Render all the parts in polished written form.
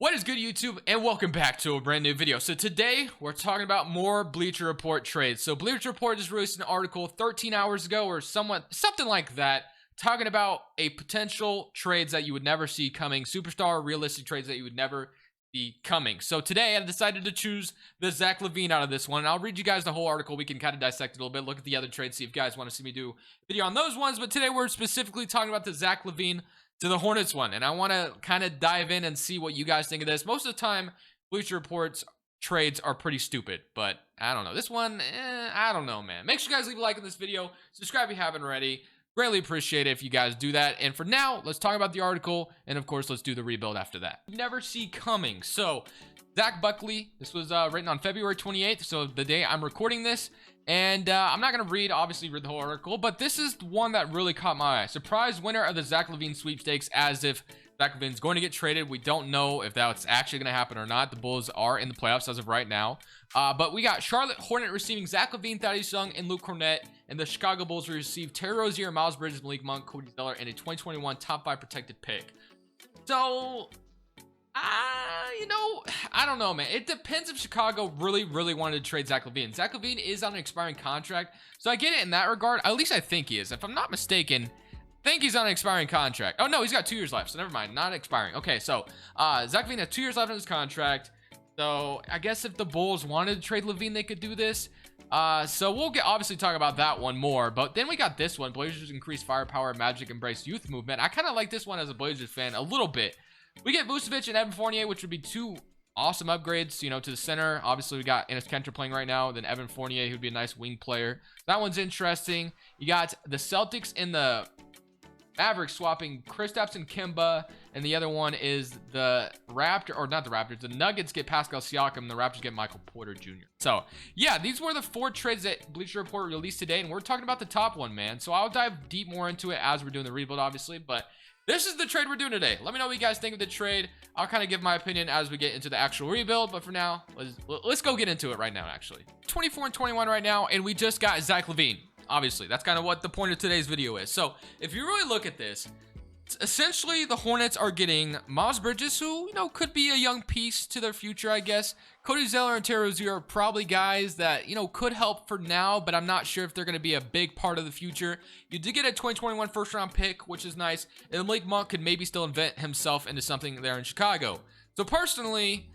What is good, YouTube, and welcome back to a brand new video. So today we're talking about more Bleacher Report trades. So Bleacher Report just released an article 13 hours ago or something like that, talking about a potential trades that you would never see coming, superstar realistic trades that you would never see coming. So today I decided to choose the Zach Lavine out of this one, and I'll read you guys the whole article. We can kind of dissect it a little bit, look at the other trades, see if you guys want to see me do a video on those ones. But today we're specifically talking about the Zach Lavine to the Hornets one, and I want to kind of dive in and see what you guys think of this. Most of the time, Bleacher Report's trades are pretty stupid, but I don't know. This one, I don't know, man. Make sure you guys leave a like on this video. Subscribe if you haven't already. Greatly appreciate it if you guys do that. And for now, let's talk about the article, and of course, let's do the rebuild after that. Never see coming. So, Zach Buckley, this was written on February 28th, so the day I'm recording this. And I'm not going to obviously read the whole article, but this is one that really caught my eye. Surprise winner of the Zach Lavine sweepstakes, as if Zach Lavine's going to get traded. We don't know if that's actually going to happen or not. The Bulls are in the playoffs as of right now. But we got Charlotte Hornets receiving Zach Lavine, Thaddeus Young, and Luke Cornett. And the Chicago Bulls received Terry Rozier, Miles Bridges, Malik Monk, Cody Zeller, and a 2021 top 5 protected pick. So, I don't know, man. It depends if Chicago really wanted to trade Zach Lavine. Zach Lavine is on an expiring contract, so I get it in that regard. At least I think he is. If I'm not mistaken, I think he's on an expiring contract. Oh, no, he's got 2 years left, so never mind. Not expiring. Okay, so Zach Lavine has 2 years left on his contract. So I guess if the Bulls wanted to trade Lavine, they could do this. So we'll obviously talk about that one more. But then we got this one. Blazers increase firepower, Magic embrace youth movement. I kind of like this one as a Blazers fan a little bit. We get Vucevic and Evan Fournier, which would be 2 awesome upgrades, to the center. Obviously, we got Enes Kanter playing right now. Then Evan Fournier, who'd be a nice wing player. That one's interesting. You got the Celtics and the Mavericks swapping Kristaps and Kemba. And the other one is the the Nuggets get Pascal Siakam, and the Raptors get Michael Porter Jr. So, yeah, these were the 4 trades that Bleacher Report released today. And we're talking about the top one, man. So I'll dive deep more into it as we're doing the rebuild, obviously. But this is the trade we're doing today. Let me know what you guys think of the trade. I'll kind of give my opinion as we get into the actual rebuild. But for now, let's go get into it right now, actually. 24 and 21 right now, and we just got Zach Lavine. Obviously, that's kind of what the point of today's video is. So if you really look at this, essentially the Hornets are getting Miles Bridges, who, could be a young piece to their future, I guess. Cody Zeller and Terry Rozier are probably guys that, could help for now, but I'm not sure if they're going to be a big part of the future. You did get a 2021 first-round pick, which is nice, and Malik Monk could maybe still invent himself into something there in Chicago. So personally,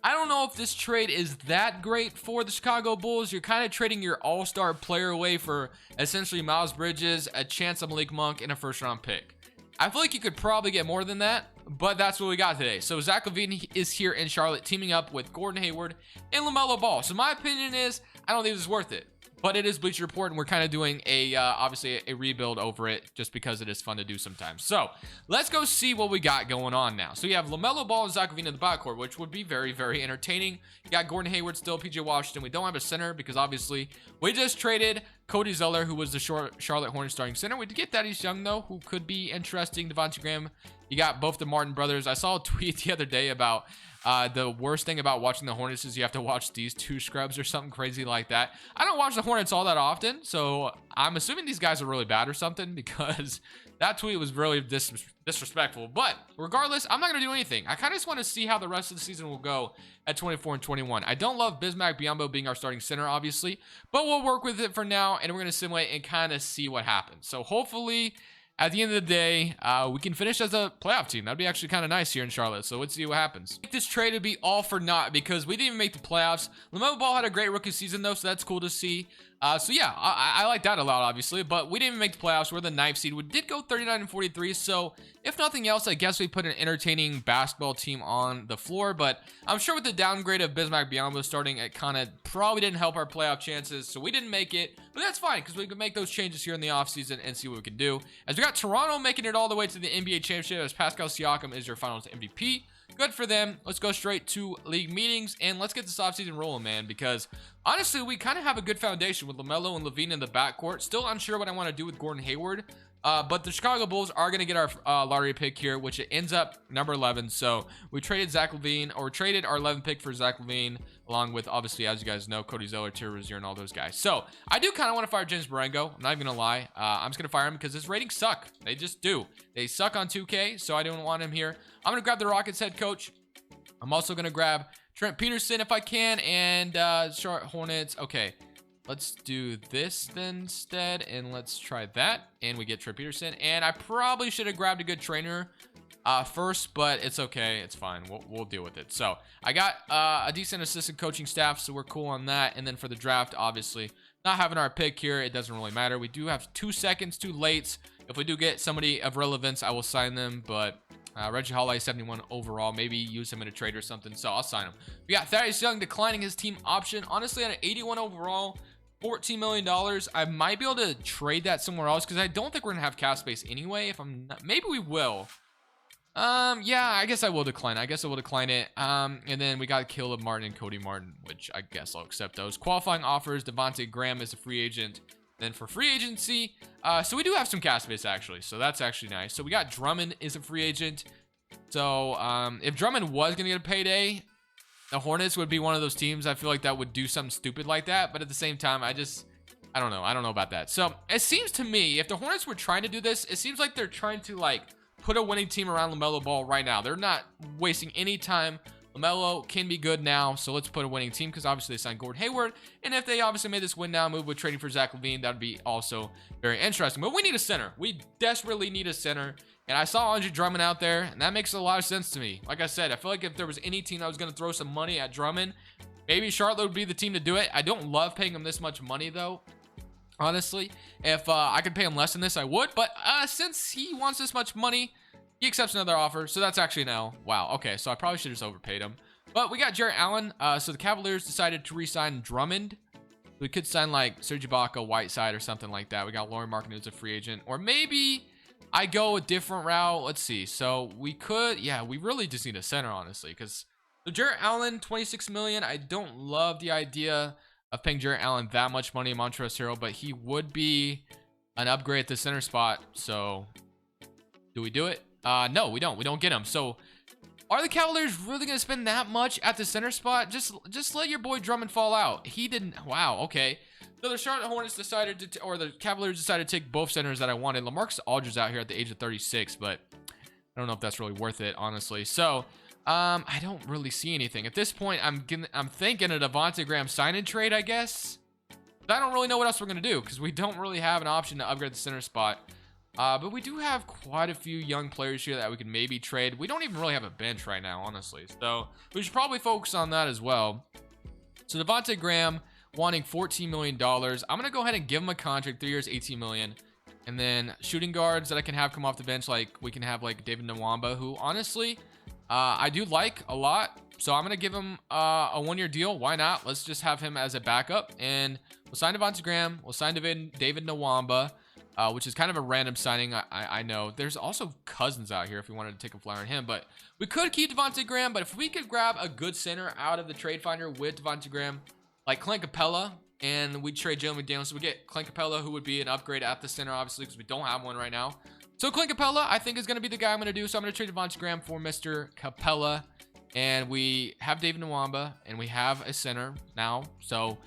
I don't know if this trade is that great for the Chicago Bulls. You're kind of trading your all-star player away for essentially Miles Bridges, a chance of Malik Monk, and a first-round pick. I feel like you could probably get more than that, but that's what we got today. So Zach Lavine is here in Charlotte, teaming up with Gordon Hayward and LaMelo Ball. So my opinion is, I don't think this is worth it. But it is Bleacher Report, and we're kind of doing obviously a rebuild over it just because it is fun to do sometimes. So let's go see what we got going on now. So you have LaMelo Ball and Zach Lavine in the backcourt, which would be very entertaining. You got Gordon Hayward still, PJ Washington. We don't have a center because obviously we just traded Cody Zeller, who was the Charlotte Hornets starting center. We did get Thaddeus Young, though, who could be interesting. Devontae Graham. You got both the Martin brothers. I saw a tweet the other day about the worst thing about watching the Hornets is you have to watch these 2 scrubs or something crazy like that. I don't watch the Hornets all that often, so I'm assuming these guys are really bad or something because that tweet was really disrespectful. But regardless, I'm not going to do anything. I kind of just want to see how the rest of the season will go at 24 and 21. I don't love Bismack Biyombo being our starting center, obviously, but we'll work with it for now, and we're going to simulate and kind of see what happens. So hopefully, at the end of the day, we can finish as a playoff team. That'd be actually kind of nice here in Charlotte. So let's see what happens. This trade would be all for naught because we didn't even make the playoffs. LaMelo Ball had a great rookie season, though, so that's cool to see. So yeah, I like that a lot, obviously. But we didn't even make the playoffs. We're the 9th seed. We did go 39 and 43. So if nothing else, I guess we put an entertaining basketball team on the floor. But I'm sure with the downgrade of Bismack Biyombo starting, it kind of probably didn't help our playoff chances. So we didn't make it. But that's fine because we can make those changes here in the offseason and see what we can do. As we got Toronto making it all the way to the NBA championship as Pascal Siakam is your finals MVP. Good for them. Let's go straight to league meetings and let's get this offseason rolling, man, because honestly, we kind of have a good foundation with LaMelo and Lavine in the backcourt. Still unsure what I want to do with Gordon Hayward. But the Chicago Bulls are going to get our lottery pick here, which it ends up number 11. So we traded Zach Lavine, or traded our 11th pick for Zach Lavine, along with, obviously, as you guys know, Cody Zeller, Terry Rozier, and all those guys. So I do kind of want to fire James Marengo. I'm not even going to lie. I'm just going to fire him because his ratings suck. They just do. They suck on 2K, so I don't want him here. I'm going to grab the Rockets head coach. I'm also going to grab Trent Peterson if I can, and Charlotte Hornets. Okay, let's do this then instead, and let's try that, and we get Trent Peterson. And I probably should have grabbed a good trainer first, but it's okay. It's fine. We'll deal with it. So I got a decent assistant coaching staff, so we're cool on that. And then for the draft, obviously, not having our pick here, it doesn't really matter. We do have 2 seconds, 2 lates. If we do get somebody of relevance, I will sign them, but Reggie Holiday, 71 overall. Maybe use him in a trade or something, so I'll sign him. We got Thaddeus Young declining his team option. Honestly, at an 81 overall, $14 million, I might be able to trade that somewhere else because I don't think we're going to have cap space anyway. If I'm not, maybe we will. Yeah, I guess I will decline. I guess I will decline it. And then we got Caleb Martin and Cody Martin, which I guess I'll accept those. Qualifying offers, Devontae Graham is a free agent. Then for free agency, so we do have some cap space actually, so that's actually nice. So we got Drummond is a free agent. So if Drummond was gonna get a payday, the Hornets would be one of those teams I feel like that would do something stupid like that. But at the same time, I don't know. I don't know about that. So it seems to me, if the Hornets were trying to do this, it seems like they're trying to like put a winning team around LaMelo Ball right now. They're not wasting any time. LaMelo can be good now, so let's put a winning team because obviously they signed Gordon Hayward. And if they obviously made this win now move with trading for Zach LaVine, that would be also very interesting. But we need a center. We desperately need a center. And I saw Andre Drummond out there, and that makes a lot of sense to me. Like I said, I feel like if there was any team that was going to throw some money at Drummond, maybe Charlotte would be the team to do it. I don't love paying him this much money, though. Honestly, if I could pay him less than this, I would. But since he wants this much money, he accepts another offer, so that's actually now. Wow, okay, so I probably should have just overpaid him. But we got Jarrett Allen. So the Cavaliers decided to re-sign Drummond. We could sign like Serge Ibaka, Whiteside, or something like that. We got Lauri Markkanen who's a free agent. Or maybe I go a different route. Let's see. So we could, yeah, we really just need a center, honestly. Because so Jarrett Allen, $26 million. I don't love the idea of paying Jarrett Allen that much money in Montrezl Harrell, but he would be an upgrade at the center spot. So do we do it? No, we don't. We don't get him. So are the Cavaliers really going to spend that much at the center spot? Just let your boy Drummond fall out. He didn't. Wow, okay. So the Charlotte Hornets decided to, or the Cavaliers decided to take both centers that I wanted. LaMarcus Aldridge out here at the age of 36, but I don't know if that's really worth it, honestly. So I don't really see anything. At this point, I'm thinking a Devontae Graham sign-in trade, I guess. But I don't really know what else we're going to do because we don't really have an option to upgrade the center spot. But we do have quite a few young players here that we could maybe trade. We don't even really have a bench right now, honestly. So we should probably focus on that as well. So Devontae Graham wanting $14 million. I'm going to go ahead and give him a contract, 3 years, $18 million. And then shooting guards that I can have come off the bench, like we can have like David Nwamba, who honestly I do like a lot. So I'm going to give him a 1-year deal. Why not? Let's just have him as a backup. And we'll sign Devontae Graham. We'll sign David Nwamba. Which is kind of a random signing. I know there's also Cousins out here if we wanted to take a flyer on him, but we could keep Devontae Graham. But if we could grab a good center out of the trade finder with Devontae Graham, like Clint Capella, and we trade Jalen McDaniels, so we get Clint Capella, who would be an upgrade at the center, obviously, because we don't have one right now. So Clint Capella, I think, is going to be the guy I'm going to do. So I'm going to trade Devontae Graham for Mr. Capella, and we have David Nwamba, and we have a center now. So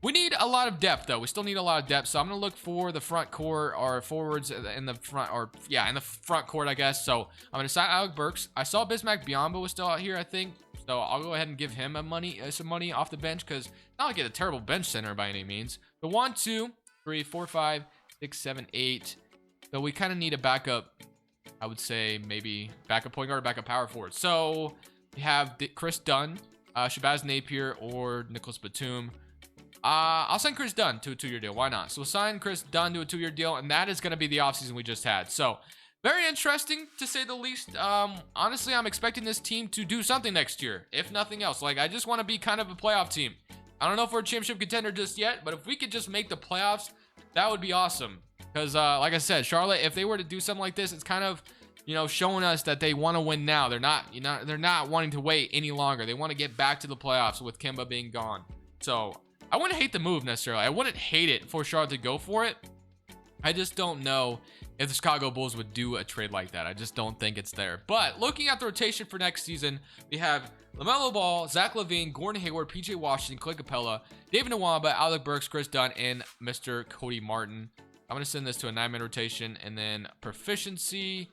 we need a lot of depth, though. We still need a lot of depth. So I'm going to look for the front court or forwards in the front, or yeah, in the front court, I guess. So I'm going to sign Alec Burks. I saw Bismack Biyombo was still out here, I think. So I'll go ahead and give him some money off the bench because not like a terrible bench center by any means. The 1, 2, 3, 4, 5, 6, 7, 8. So we kind of need a backup. I would say maybe backup point guard, backup power forward. So we have Chris Dunn, Shabazz Napier, or Nicholas Batum. I'll sign Chris Dunn to a 2-year deal. Why not? So we'll sign Chris Dunn to a 2-year deal, and that is going to be the offseason we just had. So very interesting, to say the least. Honestly, I'm expecting this team to do something next year, if nothing else. Like, I just want to be kind of a playoff team. I don't know if we're a championship contender just yet, but if we could just make the playoffs, that would be awesome. Because, like I said, Charlotte, if they were to do something like this, it's kind of, you know, showing us that they want to win now. They're not wanting to wait any longer. They want to get back to the playoffs with Kemba being gone. So I wouldn't hate the move necessarily. I wouldn't hate it for Charlotte to go for it. I just don't know if the Chicago Bulls would do a trade like that. I just don't think it's there. But looking at the rotation for next season, we have LaMelo Ball, Zach LaVine, Gordon Hayward, PJ Washington, Clint Capella, David Nwamba, Alec Burks, Chris Dunn, and Mr. Cody Martin. I'm going to send this to a 9-man rotation. And then proficiency,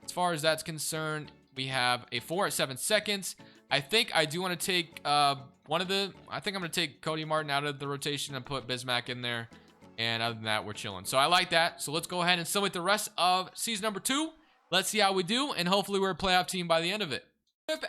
as far as that's concerned, we have a 4 at 7 seconds, I think I do want to take I think I'm going to take Cody Martin out of the rotation and put Bismack in there. And other than that, we're chilling. So I like that. So let's go ahead and simulate the rest of season number 2. Let's see how we do. And hopefully we're a playoff team by the end of it.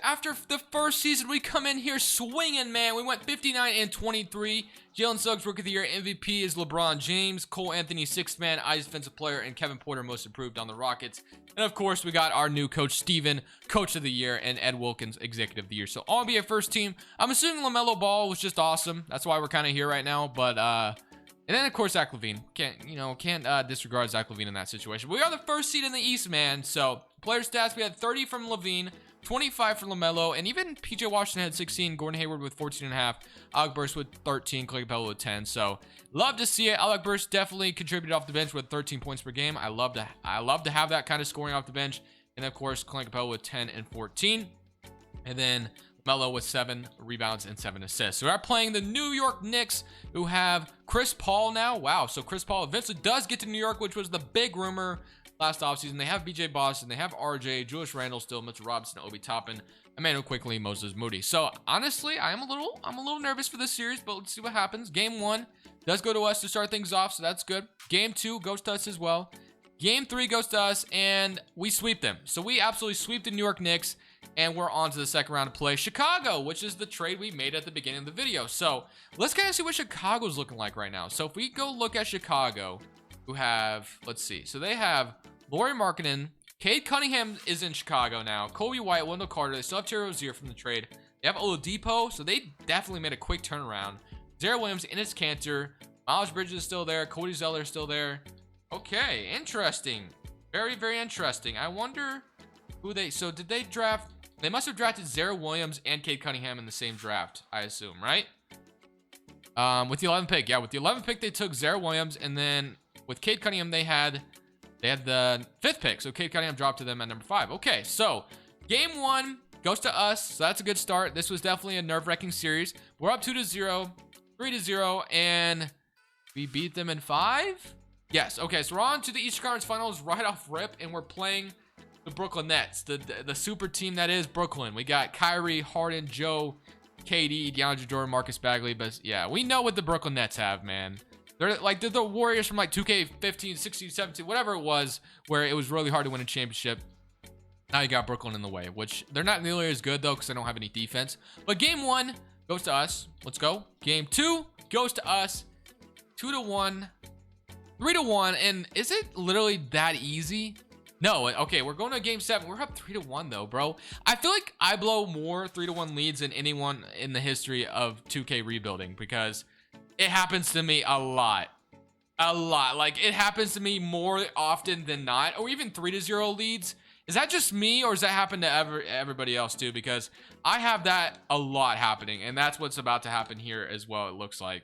After the first season, we come in here swinging, man. We went 59-23. Jalen Suggs, Rookie of the Year. MVP is LeBron James. Cole Anthony, 6th man, Eyes Defensive Player. And Kevin Porter, Most Improved on the Rockets. And of course, we got our new coach, Steven, Coach of the Year. And Ed Wilkins, Executive of the Year. So all NBA first team. I'm assuming LaMelo Ball was just awesome. That's why we're kind of here right now. But, and then, of course, Zach Lavine. Can't disregard Zach Lavine in that situation. We are the first seed in the East, man. So, player stats, we had 30 from Lavine, 25 for LaMelo, and even PJ Washington had 16, Gordon Hayward with 14.5, Alec Burks with 13, Clay Capella with 10. So, love to see it. Alec Burks definitely contributed off the bench with 13 points per game. I love to have that kind of scoring off the bench. And, of course, Clay Capella with 10 and 14. And then Melo with 7 rebounds and 7 assists. So we are playing the New York Knicks, who have Chris Paul now. Wow, so Chris Paul eventually does get to New York, which was the big rumor last offseason. They have BJ Boston, they have RJ, Julius Randle still, Mitchell Robinson, Obi Toppin, Emmanuel Quickly, Moses Moody. So honestly, I'm a little nervous for this series, but let's see what happens. Game 1 does go to us to start things off, so that's good. Game 2 goes to us as well. Game 3 goes to us, and we sweep them. So we absolutely sweep the New York Knicks, and we're on to the second round of play. Chicago, which is the trade we made at the beginning of the video. So let's kind of see what Chicago's looking like right now. So if we go look at Chicago, who have, let's see. So they have Lauri Markkanen. Cade Cunningham is in Chicago now. Kobe White, Wendell Carter. They still have Terry Rozier from the trade. They have Oladipo, so they definitely made a quick turnaround. Zaire Williams, Enes Kanter. Miles Bridges is still there. Cody Zeller is still there. Okay, interesting. Very, very interesting. I wonder who so did they draft? They must have drafted Zaire Williams and Cade Cunningham in the same draft, I assume, right? With the 11th pick. Yeah, with the 11th pick, they took Zaire Williams, and then with Cade Cunningham, they had the 5th pick. So Cade Cunningham dropped to them at number 5. Okay, so game 1 goes to us. So that's a good start. This was definitely a nerve-wracking series. We're up 2-0, 3-0, and we beat them in 5? Yes, okay, so we're on to the Eastern Conference Finals right off rip, and we're playing the Brooklyn Nets, the super team that is Brooklyn. We got Kyrie, Harden, Joe, KD, DeAndre Jordan, Marcus Bagley, but yeah, we know what the Brooklyn Nets have, man. They're the Warriors from like 2K15, 16, 17, whatever it was, where it was really hard to win a championship. Now you got Brooklyn in the way, which they're not nearly as good though, because they don't have any defense. But game 1 goes to us. Let's go. Game 2 goes to us. 2-1. 3-1, and is it literally that easy? No, okay, we're going to game 7. We're up 3-1 though, bro. I feel like I blow more 3-1 leads than anyone in the history of 2K rebuilding, because it happens to me a lot. Like, it happens to me more often than not, or even 3-0 leads. Is that just me, or does that happen to everybody else too? Because I have that a lot happening, and that's what's about to happen here as well, it looks like.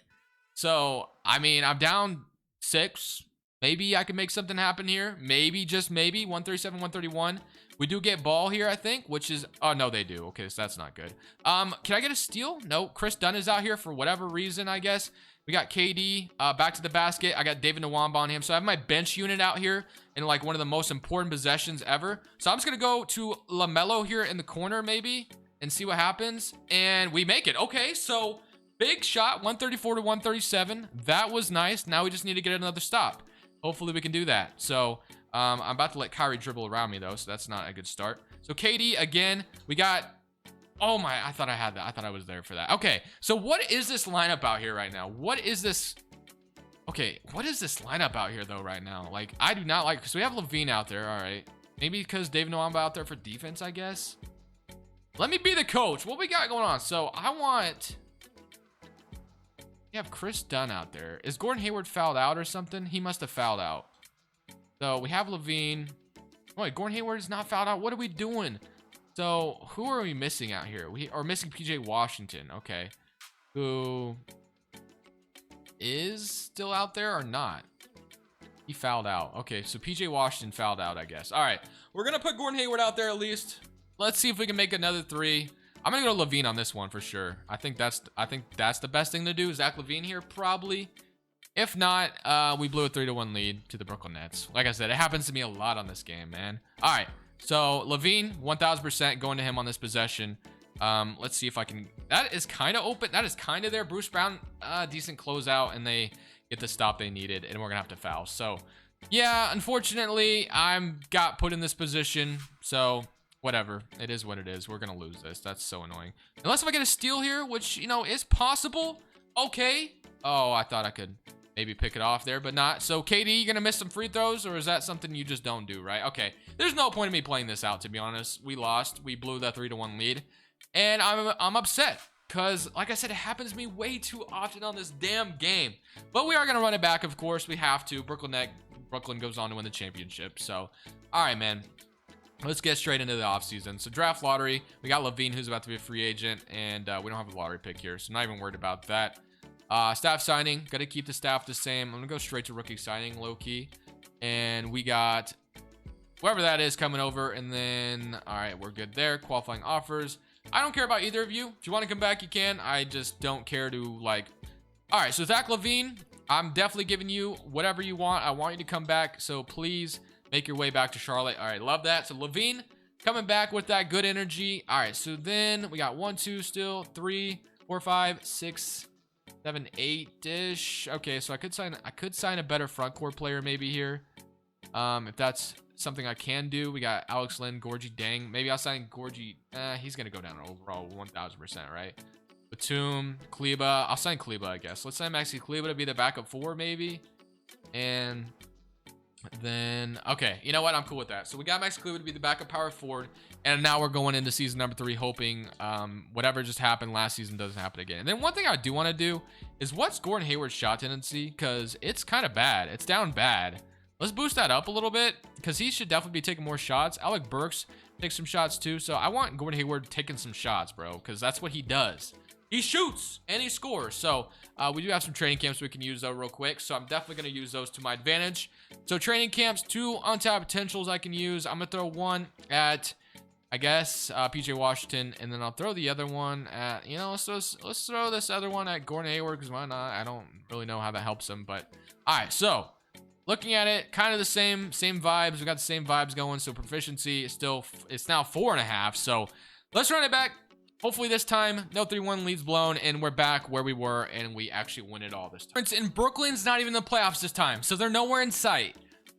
So, I mean, I'm down 6. Maybe I can make something happen here. Maybe, just maybe. 137, 131. We do get ball here, I think, which is... Oh, no, they do. Okay, so that's not good. Can I get a steal? No. Chris Dunn is out here for whatever reason, I guess. We got KD back to the basket. I got David Nwamba on him. So I have my bench unit out here in, like, one of the most important possessions ever. So I'm just going to go to LaMelo here in the corner, maybe, and see what happens. And we make it. Okay, so... Big shot, 134 to 137. That was nice. Now we just need to get another stop. Hopefully we can do that. So I'm about to let Kyrie dribble around me though, so that's not a good start. So KD again. We got... Oh my, I thought I had that. I thought I was there for that. Okay, so what is this lineup out here right now? What is this? Okay, what is this lineup out here though right now? Like, I do not like... Because we have Lavine out there, all right. Maybe because David Nwamba out there for defense, I guess. Let me be the coach. What we got going on? So I want... We have Chris Dunn out there. Is Gordon Hayward fouled out or something? He must have fouled out. So we have Lavine. Oh, wait, Gordon Hayward is not fouled out. What are we doing? So who are we missing out here? We are missing PJ Washington. Okay. Who is still out there or not? He fouled out. Okay, so PJ Washington fouled out, I guess. All right. We're going to put Gordon Hayward out there at least. Let's see if we can make another 3. I'm gonna go Lavine on this one for sure. I think that's the best thing to do. Zach Lavine here, probably. If not, we blew a 3-1 lead to the Brooklyn Nets. Like I said, it happens to me a lot on this game, man. All right, so Lavine, 1000% going to him on this possession. Let's see if I can. That is kind of open. That is kind of there. Bruce Brown, decent closeout, and they get the stop they needed, and we're gonna have to foul. So yeah, unfortunately, got put in this position. So whatever, it is what it is. We're gonna lose this. That's so annoying. Unless if I get a steal here, which, you know, is possible. Okay. Oh, I thought I could maybe pick it off there, but not. So KD, you gonna miss some free throws, or is that something you just don't do, right? Okay, there's no point in me playing this out, to be honest. We lost. We blew that 3-1 lead, and I'm upset because, like I said, it happens to me way too often on this damn game. But we are gonna run it back, of course. We have to. Brooklyn goes on to win the championship. So all right, man, let's get straight into the offseason. So draft lottery, we got Lavine, who's about to be a free agent, and we don't have a lottery pick here, so not even worried about that. Staff signing, gotta keep the staff the same. I'm gonna go straight to rookie signing, low-key, and we got whoever that is coming over, and then all right, we're good there. Qualifying offers, I don't care about either of you. If you want to come back, you can. I just don't care to, like. All right, so Zach LaVine, I'm definitely giving you whatever you want. I want you to come back, so please make your way back to Charlotte. All right, love that. So LaVine coming back with that good energy. All right, so then we got 1, 2 still, 3, 4, 5, 6, 7, 8-ish. Okay, so I could sign a better front court player maybe here. If that's something I can do. We got Alex Lynn, Gorgie, dang. Maybe I'll sign Gorgie. He's gonna go down overall 1000%, right? Batum, Kleba. I'll sign Kleba, I guess. Let's sign Maxi Kleba to be the backup 4, maybe. And then, okay, you know what? I'm cool with that. So we got Maxi Kleba to be the backup power forward. And now we're going into season number 3, hoping whatever just happened last season doesn't happen again. And then one thing I do want to do is what's Gordon Hayward's shot tendency? Because it's kind of bad. It's down bad. Let's boost that up a little bit because he should definitely be taking more shots. Alec Burks takes some shots too. So I want Gordon Hayward taking some shots, bro, because that's what he does. He shoots and he scores. So we do have some training camps we can use though real quick. So I'm definitely going to use those to my advantage. So training camps, 2 untapped potentials I can use. I'm going to throw one at, I guess, PJ Washington, and then I'll throw the other one at, you know, let's throw this other one at Gordon Hayward, because why not? I don't really know how that helps him, but all right. So looking at it, kind of the same vibes. We got the same vibes going. So proficiency is still, it's now 4.5. So let's run it back. Hopefully this time, no 3-1 leads blown, and we're back where we were, and we actually win it all this time. And Brooklyn's not even in the playoffs this time, so they're nowhere in sight.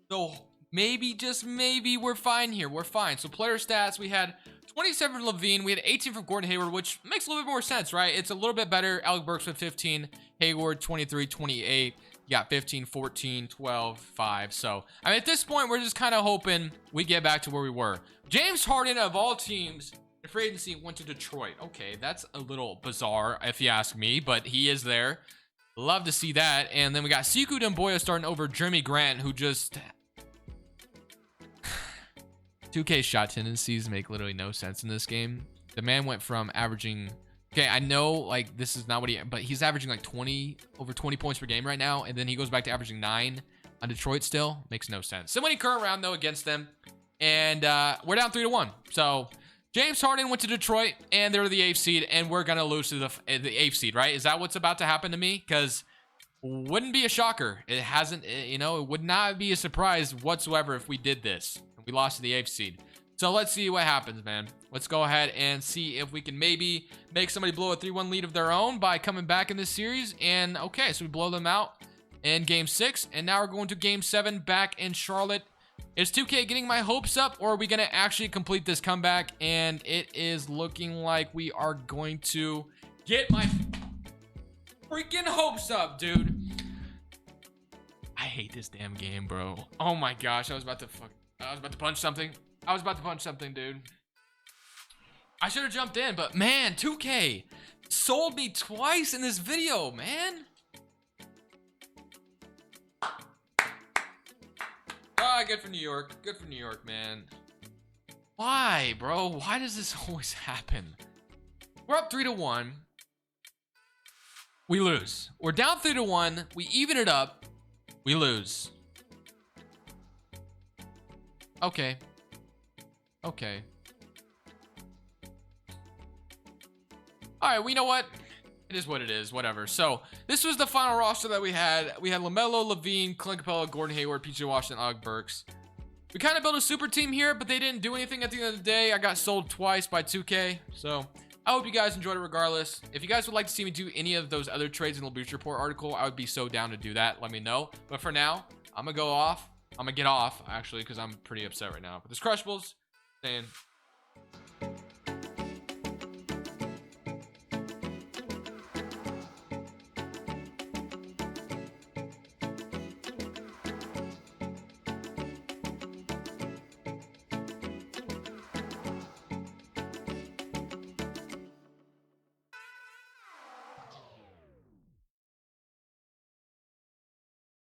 So maybe, just maybe, we're fine here. We're fine. So player stats, we had 27 from Lavine. We had 18 from Gordon Hayward, which makes a little bit more sense, right? It's a little bit better. Alec Burks with 15. Hayward, 23, 28. You got 15, 14, 12, 5. So, I mean, at this point, we're just kind of hoping we get back to where we were. James Harden, of all teams, the free agency went to Detroit. Okay, that's a little bizarre, if you ask me, but he is there. Love to see that. And then we got Sekou Doumbouya starting over Jeremy Grant, who just... 2K shot tendencies make literally no sense in this game. The man went from averaging... Okay, I know, like, this is not what he... But he's averaging, like, over 20 points per game right now, and then he goes back to averaging 9 on Detroit still. Makes no sense. So many current round, though, against them. And we're down 3-1. So... James Harden went to Detroit, and they're the 8th seed, and we're going to lose to the 8th seed, right? Is that what's about to happen to me? Because wouldn't be a shocker. It hasn't, you know, it would not be a surprise whatsoever if we did this. We lost to the 8th seed. So let's see what happens, man. Let's go ahead and see if we can maybe make somebody blow a 3-1 lead of their own by coming back in this series. And, okay, so we blow them out in Game 6, and now we're going to Game 7 back in Charlotte. Is 2K getting my hopes up, or are we going to actually complete this comeback? And it is looking like we are going to get my freaking hopes up, dude. I hate this damn game, bro. Oh my gosh, I was about to punch something. I was about to punch something, dude. I should have jumped in, but man, 2K sold me twice in this video, man. Ah, good for New York. Good for New York, man. Why, bro? Why does this always happen? We're up 3-1. We lose. We're down 3-1. We even it up. We lose. Okay. Okay. All right, well, you know what? It is what it is, whatever. So this was the final roster that we had. We had LaMelo, Lavine, Clint Capella, Gordon Hayward, PJ Washington, Alec Burks. We kind of built a super team here, but they didn't do anything at the end of the day. I got sold twice by 2K. So I hope you guys enjoyed it regardless. If you guys would like to see me do any of those other trades in the Bleacher Report article, I would be so down to do that. Let me know. But for now, I'm going to go off. I'm going to get off, actually, because I'm pretty upset right now. But this Crushables saying...